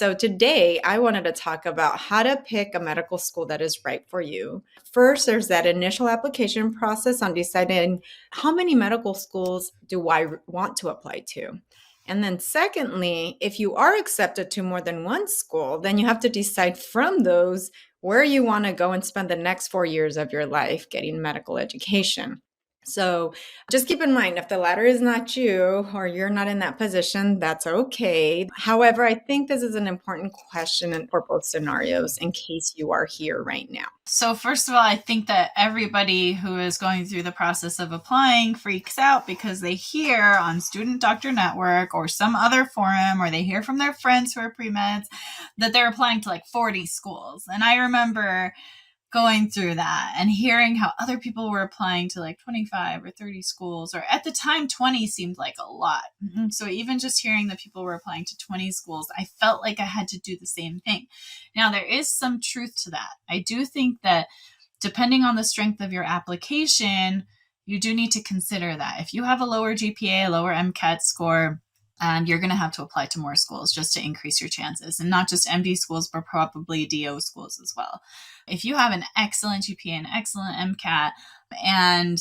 So today I wanted to talk about how to pick a medical school that is right for you. First, there's that initial application process on deciding how many medical schools do I want to apply to. And then secondly, if you are accepted to more than one school, then you have to decide from those where you want to go and spend the next 4 years of your life getting medical education. So just keep in mind, if the latter is not you or you're not in that position, that's okay. However, I think this is an important question for both scenarios in case you are here right now. So first of all, I think that everybody who is going through the process of applying freaks out because they hear on Student Doctor Network or some other forum, or they hear from their friends who are pre-meds that they're applying to like 40 schools. And I remember going through that and hearing how other people were applying to like 25 or 30 schools, or at the time 20 seemed like a lot. So even just hearing that people were applying to 20 schools, I felt like I had to do the same thing. Now, there is some truth to that. I do think that depending on the strength of your application, you do need to consider that. If you have a lower GPA, a lower MCAT score, you're going to have to apply to more schools just to increase your chances, and not just MD schools, but probably DO schools as well. If you have an excellent GPA, an excellent MCAT, and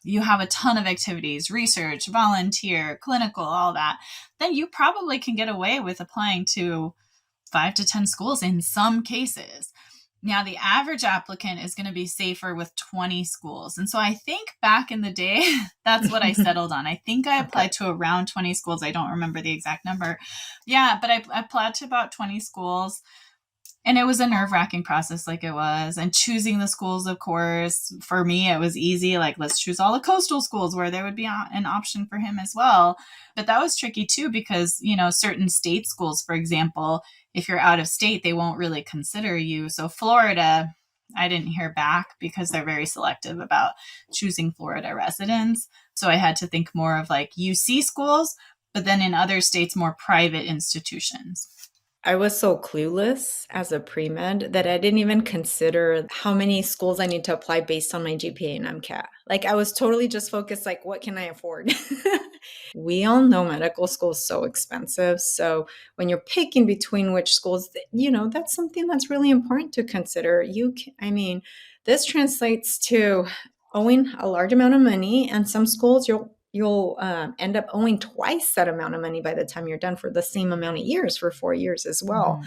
you have a ton of activities, research, volunteer, clinical, all that, then you probably can get away with applying to 5 to 10 schools in some cases. Now, the average applicant is going to be safer with 20 schools. And so I think back in the day, that's what I settled on. I think I applied to around 20 schools. I don't remember the exact number. Yeah, but I applied to about 20 schools. And it was a nerve-wracking process, like it was. And choosing the schools, of course, for me, it was easy. Like, let's choose all the coastal schools where there would be an option for him as well. But that was tricky too, because, certain state schools, for example, if you're out of state, they won't really consider you. So Florida, I didn't hear back because they're very selective about choosing Florida residents. So I had to think more of like UC schools, but then in other states, more private institutions. I was so clueless as a pre-med that I didn't even consider how many schools I need to apply based on my GPA and MCAT. Like, I was totally just focused, like, what can I afford? We all know medical school is so expensive. So when you're picking between which schools, that's something that's really important to consider. This translates to owing a large amount of money, and some schools you'll end up owing twice that amount of money by the time you're done for the same amount of years, for 4 years as well.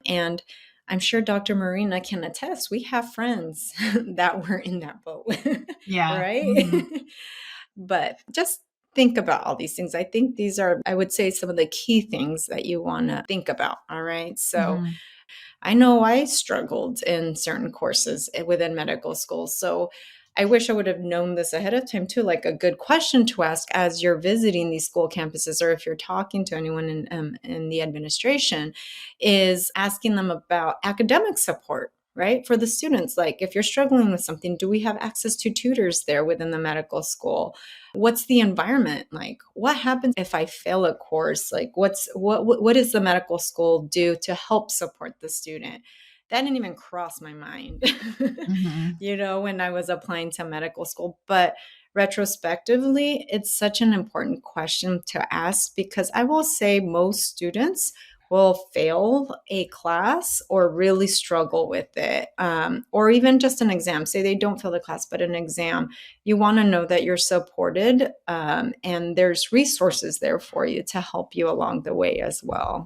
And I'm sure Dr. Marina can attest, we have friends that were in that boat. Yeah. Right? But just think about all these things. I think these are, I would say, some of the key things that you want to think about. All right. So I know I struggled in certain courses within medical school. So I wish I would have known this ahead of time too, like a good question to ask as you're visiting these school campuses, or if you're talking to anyone in the administration, is asking them about academic support, right? For the students, like if you're struggling with something, do we have access to tutors there within the medical school? What's the environment like? What happens if I fail a course? Like what does the medical school do to help support the student? That didn't even cross my mind, when I was applying to medical school. But retrospectively, it's such an important question to ask, because I will say most students will fail a class or really struggle with it, or even just an exam. Say they don't fail the class, but an exam. You want to know that you're supported, and there's resources there for you to help you along the way as well.